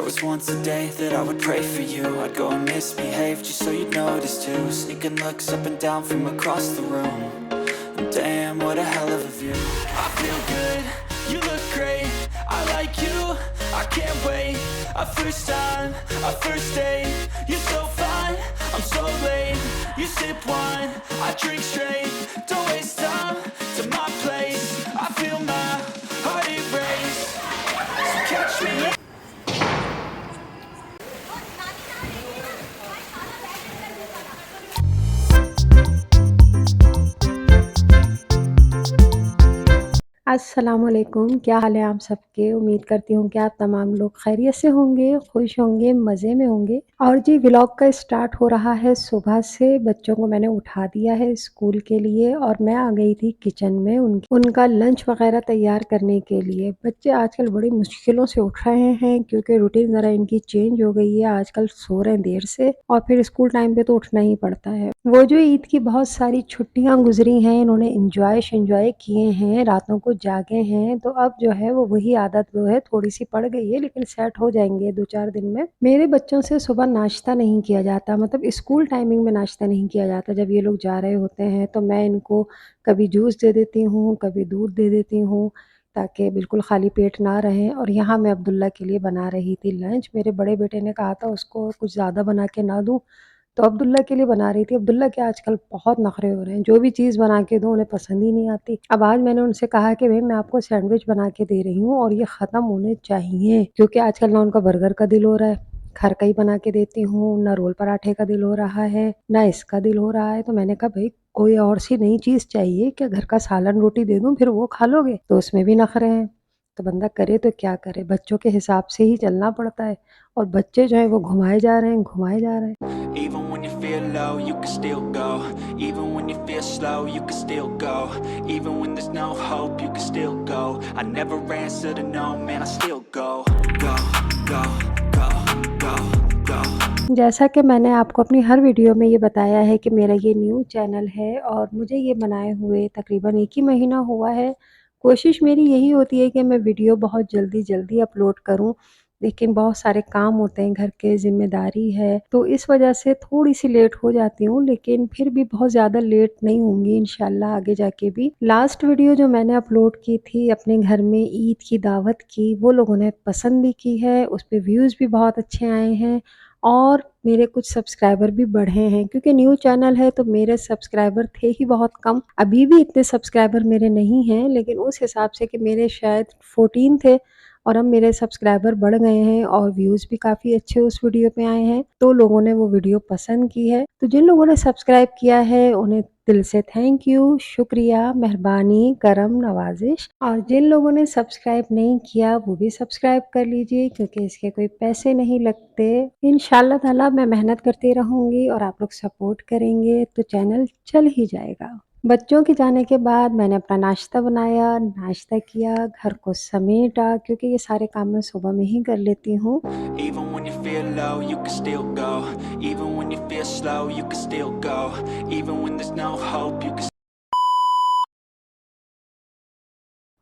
was once a day that I would pray for you. I'd go and misbehave just so you'd notice too. Sneaking looks up and down from across the room. And damn, what a hell of a view. I feel good, you look great, I like you, I can't wait. A first time, a first date, you're so fine, I'm so late. You sip wine, I drink straight. Don't waste time to my place. I feel my heart erase. So catch me. अस्सलामुअलैकुम, क्या हाल है आप सबके। उम्मीद करती हूँ कि आप तमाम लोग खैरियत से होंगे, खुश होंगे, मज़े में होंगे। और जी व्लॉग का स्टार्ट हो रहा है सुबह से। बच्चों को मैंने उठा दिया है स्कूल के लिए और मैं आ गई थी किचन में उनका लंच वगैरह तैयार करने के लिए। बच्चे आजकल बड़ी मुश्किलों से उठ रहे हैं क्योंकि रूटीन ज़रा इनकी चेंज हो गई है। आजकल सो रहे हैं देर से और फिर स्कूल टाइम पे तो उठना ही पड़ता है। वो जो ईद की बहुत सारी छुट्टियाँ गुज़री हैं, इन्होंने एन्जॉय किए हैं, रातों को जागे हैं, तो अब जो है वो वही आदत जो है थोड़ी-सी पड़ गई है, लेकिन सेट हो जाएँगे 2-4 दिन में। मेरे बच्चों से सुबह नाश्ता नहीं किया जाता, मतलब स्कूल टाइमिंग में नाश्ता नहीं किया जाता। जब ये लोग जा रहे होते हैं तो मैं इनको कभी जूस दे देती हूँ, कभी दूध दे देती हूँ, ताकि बिल्कुल खाली पेट ना रहें। और यहाँ मैं अब्दुल्ला के लिए बना रही थी लंच। मेरे बड़े बेटे ने कहा था उसको कुछ ज़्यादा बना के ना दूँ, तो अब्दुल्ला के लिए बना रही थी। अब्दुल्ला के आजकल बहुत नखरे हो रहे हैं, जो भी चीज़ बना के दो उन्हें पसंद ही नहीं आती। अब आज मैंने उनसे कहा कि भई मैं आपको सैंडविच बना के दे रही हूँ और ये ख़त्म होने चाहिए, क्योंकि आजकल ना उनका बर्गर का दिल हो रहा है, घर का ही बना के देती हूँ, ना रोल पराठे का दिल हो रहा है, ना इसका दिल हो रहा है। तो मैंने कहा भई कोई और सी नई चीज़ चाहिए, क्या घर का सालन रोटी दे दूँ फिर वो खा लोगे? तो उसमें भी नखरे हैं। तो बंदा करे तो क्या करे, बच्चों के हिसाब से ही चलना पड़ता है और बच्चे जो हैं वो घुमाए जा रहे हैं, घुमाए जा रहे हैं। Even when you feel low, you can still go. Even when you feel slow, you can still go. Even when there's no hope, you can still go. I never answer to no, man, I still go. Go, go, go, go, go. जैसा कि मैंने आपको अपनी हर video में ये बताया है कि मेरा ये न्यू चैनल है और मुझे ये बनाए हुए तकरीबन 1 ही महीना हुआ है। कोशिश मेरी यही होती है कि मैं वीडियो बहुत जल्दी-जल्दी अपलोड करूँ, लेकिन बहुत सारे काम होते हैं, घर के ज़िम्मेदारी है, तो इस वजह से थोड़ी-सी लेट हो जाती हूँ, लेकिन फिर भी बहुत ज़्यादा लेट नहीं होंगी इंशाल्लाह आगे जाके भी। लास्ट वीडियो जो मैंने अपलोड की थी अपने घर में ईद की दावत की, वो लोगों ने पसंद भी की है, उस पे व्यूज़ भी बहुत अच्छे आए हैं और मेरे कुछ सब्सक्राइबर भी बढ़े हैं, क्योंकि न्यू चैनल है तो मेरे सब्सक्राइबर थे ही बहुत कम। अभी भी इतने सब्सक्राइबर मेरे नहीं हैं, लेकिन उस हिसाब से कि मेरे शायद 14 थे और अब मेरे सब्सक्राइबर बढ़ गए हैं और व्यूज़ भी काफ़ी अच्छे उस वीडियो पे आए हैं, तो लोगों ने वो वीडियो पसंद की है। तो जिन लोगों ने सब्सक्राइब किया है उन्हें दिल से थैंक यू, शुक्रिया, मेहरबानी, करम नवाज़िश। और जिन लोगों ने सब्सक्राइब नहीं किया वो भी सब्सक्राइब कर लीजिए, क्योंकि इसके कोई पैसे नहीं लगते। इंशाअल्लाह ताला मैं मेहनत करती रहूँगी और आप लोग सपोर्ट करेंगे तो चैनल चल ही जाएगा। बच्चों के जाने के बाद मैंने अपना नाश्ता बनाया, नाश्ता किया, घर को समेटा, क्योंकि ये सारे काम मैं सुबह में ही कर लेती हूँ। Even when you feel low, you can still go. Even when you feel slow, you can still go. Even when there's no hope, you can.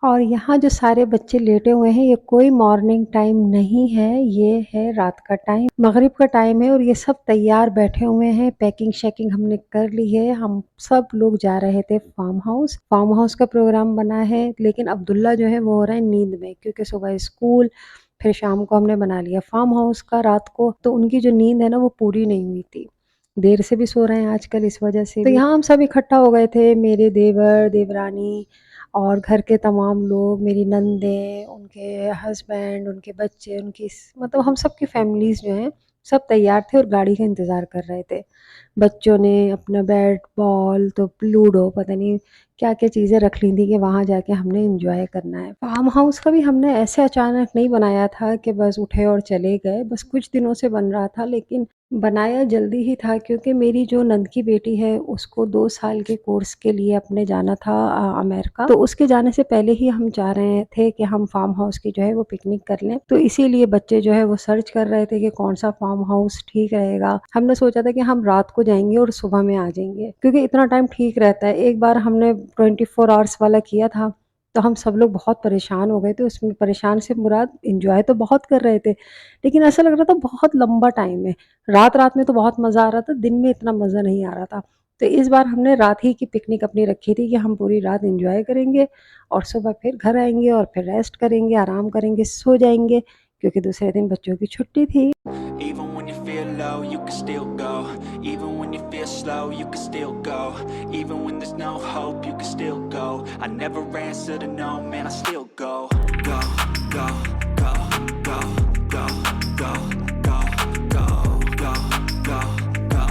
और यहाँ जो सारे बच्चे लेटे हुए हैं ये कोई मॉर्निंग टाइम नहीं है, ये है रात का टाइम, मगरिब का टाइम है और ये सब तैयार बैठे हुए हैं। पैकिंग शैकिंग हमने कर ली है। हम सब लोग जा रहे थे फार्म हाउस का प्रोग्राम बना है, लेकिन अब्दुल्ला जो है वो हो रहा है नींद में, क्योंकि सुबह स्कूल फिर शाम को हमने बना लिया फार्म हाउस का रात को, तो उनकी जो नींद है ना वो पूरी नहीं हुई थी। देर से भी सो रहे हैं आजकल इस वजह से। तो यहाँ हम सब इकट्ठा हो गए थे, मेरे देवर, देवरानी और घर के तमाम लोग, मेरी नंदें, उनके हस्बैंड, उनके बच्चे, उनकी मतलब हम सब की फैमिलीज़ जो हैं, सब तैयार थे और गाड़ी का इंतज़ार कर रहे थे। बच्चों ने अपना बैट बॉल तो लूडो पता नहीं क्या-क्या चीज़ें रख ली थी कि वहाँ जाके हमने एन्जॉय करना है। फार्म हाउस का भी हमने ऐसे अचानक नहीं बनाया था कि बस उठे और चले गए, बस कुछ दिनों से बन रहा था, लेकिन बनाया जल्दी ही था, क्योंकि मेरी जो नंद की बेटी है उसको 2 साल के कोर्स के लिए अपने जाना था अमेरिका, तो उसके जाने से पहले ही हम चाह रहे थे कि हम फार्म हाउस की जो है वो पिकनिक कर लें। तो इसीलिए बच्चे जो है वो सर्च कर रहे थे कि कौन-सा फार्म हाउस ठीक रहेगा। हमने सोचा था कि हम रात को जाएँगे और सुबह में आ जाएँगे, क्योंकि इतना टाइम ठीक रहता है। एक बार हमने 24 आवर्स वाला किया था, तो हम सब लोग बहुत परेशान हो गए थे। उसमें परेशान से मुराद एन्जॉय तो बहुत कर रहे थे, लेकिन ऐसा लग रहा था बहुत लंबा टाइम है। रात-रात में तो बहुत मज़ा आ रहा था, दिन में इतना मज़ा नहीं आ रहा था। तो इस बार हमने रात ही की पिकनिक अपनी रखी थी कि हम पूरी रात एन्जॉय करेंगे और सुबह फिर घर आएँगे और फिर रेस्ट करेंगे, आराम करेंगे, सो जाएँगे क्योंकि दूसरे दिन बच्चों की छुट्टी थी। Even when you feel low, you can still go. Even when you feel slow, you can still go. Even when there's no hope, you can still go. I never answer to no, man, I still go. Go, go, go, go, go, go, go, go, go, go, go.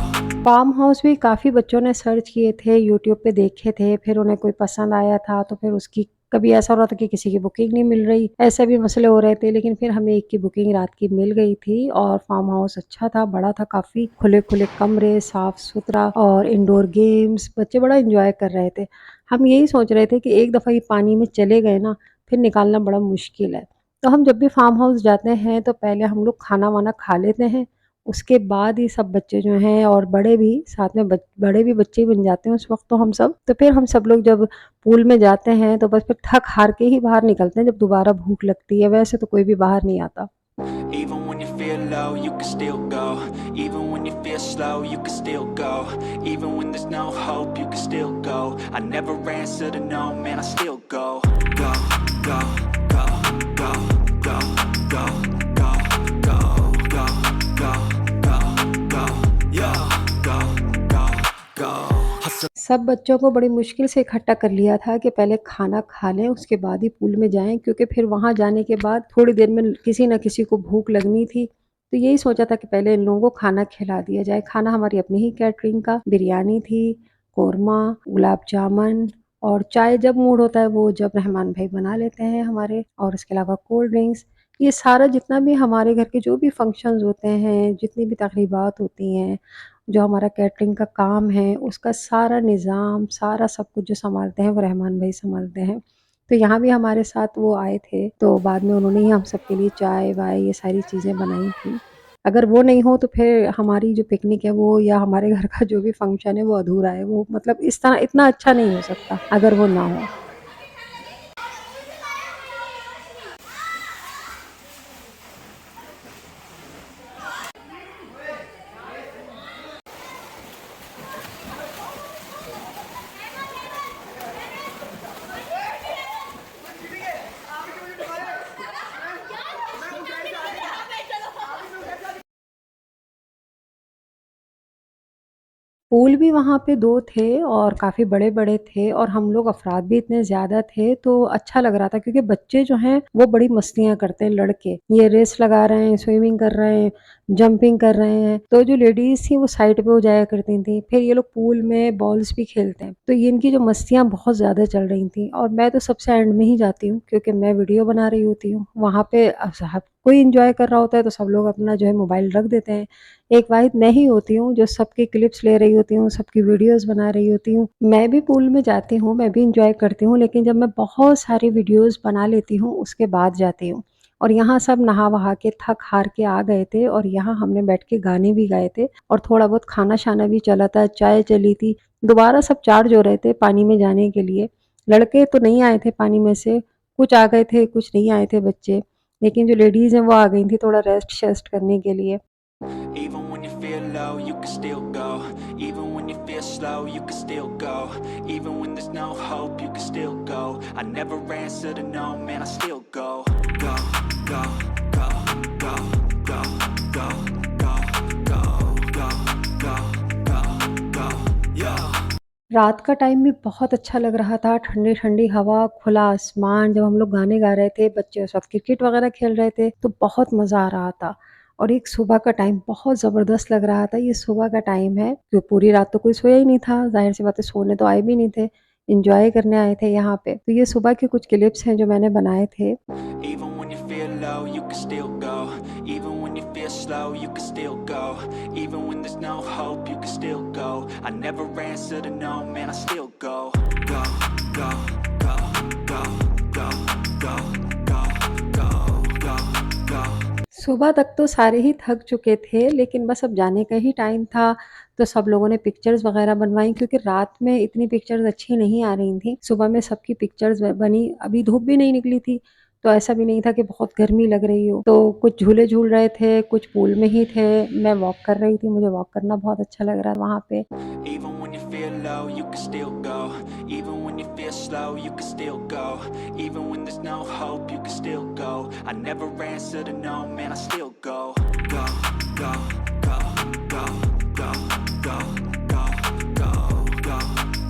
Farm house भी काफ़ी बच्चों ने search किए थे, YouTube पे देखे थे, फिर उन्हें कोई पसंद आया था तो फिर उसकी कभी ऐसा हो रहा था कि किसी की बुकिंग नहीं मिल रही, ऐसे भी मसले हो रहे थे, लेकिन फिर हमें एक की बुकिंग रात की मिल गई थी और फार्म हाउस अच्छा था, बड़ा था काफ़ी, खुले-खुले कमरे, साफ-सुथरा और इंडोर गेम्स, बच्चे बड़ा एन्जॉय कर रहे थे। हम यही सोच रहे थे कि एक दफ़ा ये पानी में चले गए ना, फिर निकालना बड़ा मुश्किल है। तो हम जब भी फार्म हाउस जाते हैं तो पहले हम लोग खाना-वाना खा लेते हैं, उसके बाद ही सब बच्चे जो हैं और बड़े भी साथ में बड़े भी बच्चे ही बन जाते हैं उस वक़्त तो हम सब। तो फिर हम सब लोग जब पूल में जाते हैं तो बस फिर थक-हार के ही बाहर निकलते हैं जब दोबारा भूख लगती है, वैसे तो कोई भी बाहर नहीं आता। Even when you feel low, you can still go. Even when you feel slow, you can still go. Even when there's no hope, you can still go. I never answer to no, man, I still go. Go, go, go, go, go, go, go, go, go, go, go, go, yeah, go, go, go. Hustle. सब बच्चों को बड़ी मुश्किल से इकट्ठा कर लिया था कि पहले खाना खा लें, उसके बाद ही पूल में जाएँ क्योंकि फिर वहाँ जाने के बाद थोड़ी देर में किसी न किसी को भूख लगनी थी। तो यही सोचा था कि पहले इन लोगों को खाना खिला दिया जाए। खाना हमारी अपनी ही कैटरिंग का, बिरयानी थी, कोरमा, गुलाब जामुन और चाय जब मूड होता है वो जब रहमान भाई बना लेते हैं हमारे और इसके अलावा कोल्ड ड्रिंक्स। ये सारा जितना भी हमारे घर के जो भी फंक्शंस होते हैं, जितनी भी तकरीबात होती हैं, जो हमारा कैटरिंग का काम है, उसका सारा निज़ाम, सारा सब कुछ जो सँभालते हैं, वो रहमान भाई सँभालते हैं। तो यहाँ भी हमारे साथ वो आए थे, तो बाद में उन्होंने ही हम सबके लिए चाय-वाय ये सारी चीज़ें बनाई थी। अगर वो नहीं हो तो फिर हमारी जो पिकनिक है वो या हमारे घर का जो भी फंक्शन है वो अधूरा है। वो मतलब इस तरह इतना अच्छा नहीं हो सकता, अगर वो ना हो। पूल भी वहाँ पे 2 थे और काफ़ी बड़े-बड़े थे और हम लोग अफ़राद भी इतने ज़्यादा थे, तो अच्छा लग रहा था क्योंकि बच्चे जो हैं, वो बड़ी मस्तियाँ करते हैं लड़के। ये रेस लगा रहे हैं, स्विमिंग कर रहे हैं, जंपिंग कर रहे हैं। तो जो लेडीज़ थीं, वो साइड पे हो जाया करती थीं। फिर ये लोग पूल में बॉल्स भी खेलते हैं। तो ये इनकी जो मस्तियाँ बहुत ज़्यादा चल रही थीं और मैं तो सबसे एंड में ही जाती हूँ क्योंकि मैं वीडियो बना रही होती हूँ। वहाँ पे हर कोई एन्जॉय कर रहा होता है, तो सब लोग अपना जो है मोबाइल रख देते हैं। एक वाहिद मैं ही होती हूँ जो सबकी क्लिप्स ले रही होती हूँ, सबकी वीडियोज़ बना रही होती हूँ। मैं भी पूल में जाती हूँ, मैं भी एन्जॉय करती हूँ, लेकिन जब मैं बहुत सारी वीडियोज़ बना लेती हूँ, उसके बाद जाती हूँ। और यहाँ सब नहा-वहा के थक-हार के आ गए थे और यहाँ हमने बैठ के गाने भी गाए थे और थोड़ा बहुत खाना-शाना भी चला था, चाय चली थी। दोबारा सब चार्ज हो रहे थे पानी में जाने के लिए। लड़के तो नहीं आए थे पानी में से, कुछ आ गए थे, कुछ नहीं आए थे बच्चे। लेकिन जो लेडीज़ हैं वो आ गई थी थोड़ा रेस्ट-शेस्ट करने के लिए। Even when you feel low, you can still go. Even when you feel slow, you can still go. Even when there's no hope, you can still go. I never answer to no, man, I still go. Go, go, go, go, go, go, go, go, go, go, go, go, yeah. रात का time भी बहुत अच्छा लग रहा था, ठंडी-ठंडी हवा, खुला आसमान, जब हम लोग गाने गा रहे थे, बच्चे उस वक़्त क्रिकेट वग़ैरह खेल रहे थे, तो बहुत मज़ा आ रहा था। और एक सुबह का टाइम बहुत ज़बरदस्त लग रहा था, ये सुबह का टाइम है, क्यों पूरी रात तो कोई सोया ही नहीं था, ज़ाहिर-सी बात है सोने तो आए भी नहीं थे, एन्जॉय करने आए थे यहाँ पे। तो ये सुबह के कुछ क्लिप्स हैं जो मैंने बनाए थे। Even when you feel low, you can still go. Even when you feel slow, you can still go. Even when there's no hope, you can still go. I never answer to no, man, I still go. Go, go, go, go, go, go, go, go, go, go. सुबह तक तो सारे ही थक चुके थे, लेकिन बस अब जाने का ही टाइम था, तो सब लोगों ने पिक्चर्स वगैरह बनवाई क्योंकि रात में इतनी पिक्चर्स अच्छी नहीं आ रही थी। सुबह में सबकी पिक्चर्स ब बनी, अभी धूप भी नहीं निकली थी, तो ऐसा भी नहीं था कि बहुत गर्मी लग रही हो। तो कुछ झूले झूल रहे थे, कुछ पूल में ही थे, मैं वॉक कर रही थी, मुझे वॉक करना बहुत अच्छा लग रहा है वहाँ पे। Even when you feel low, you can still go. Even when you feel slow, you can still go. Even when there's no hope, you can still go. I never answer to no, man, I still go. Go, go, go, go, go, go, go, go, go,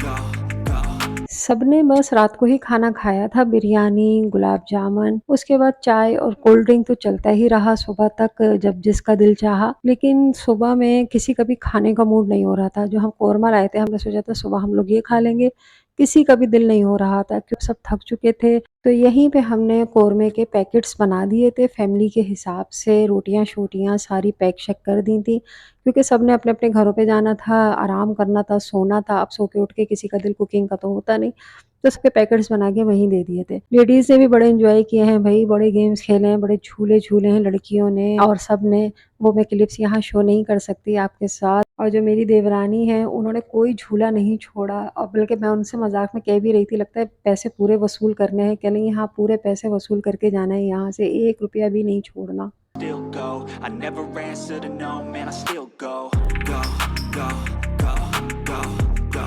go, go. सबने बस रात को ही खाना खाया था, बिरयानी, गुलाब जामुन, उसके बाद चाय और कोल्ड ड्रिंक तो चलता ही रहा सुबह तक जब जिसका दिल चाहा। लेकिन सुबह में किसी का भी खाने का मूड नहीं हो रहा था। जो हम कोरमा लाए थे, हमने सोचा था सुबह हम लोग ये खा लेंगे, किसी का भी दिल नहीं हो रहा था क्योंकि सब थक चुके थे। तो यहीं पे हमने कोरमे के पैकेट्स बना दिए थे फैमिली के हिसाब से, रोटियाँ-शोटियाँ सारी पैक-शैक कर दी थी क्योंकि सबने अपने-अपने घरों पे जाना था, आराम करना था, सोना था। अब सो के उठ के किसी का दिल कुकिंग का तो होता नहीं, तो उसके पैकेट्स बना के वहीं दे दिए थे। लेडीज़ ने भी बड़े एन्जॉय किए हैं भई, बड़े गेम्स खेले हैं, बड़े झूले झूले हैं लड़कियों ने और सबने। वो मैं क्लिप्स यहाँ शो नहीं कर सकती आपके साथ। और जो मेरी देवरानी हैं, उन्होंने कोई झूला नहीं छोड़ा और बल्कि मैं उनसे मज़ाक में कह भी रही थी, लगता है पैसे पूरे वसूल करने हैं। कह रही हैं, हाँ, पूरे पैसे वसूल करके जाना है यहाँ से, 1 रुपया भी नहीं छोड़ना। Still go. I never answer to no, man, I still go. Go, go, go, go, go,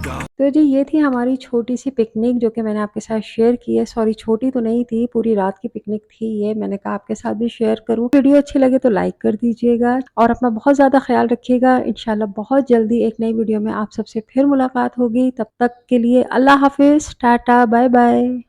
go. तो जी ये थी हमारी छोटी-सी पिकनिक जो कि मैंने आपके साथ शेयर की है। सॉरी, छोटी तो नहीं थी, पूरी रात की पिकनिक थी ये। मैंने कहा आपके साथ भी शेयर करूँ। वीडियो अच्छी लगे तो लाइक कर दीजिएगा और अपना बहुत ज़्यादा ख़्याल रखिएगा। इंशाल्लाह बहुत जल्दी एक नई वीडियो में आप सबसे फिर मुलाकात होगी। तब तक के लिए अल्लाह हाफ़िज़, टाटा, बाय-बाय।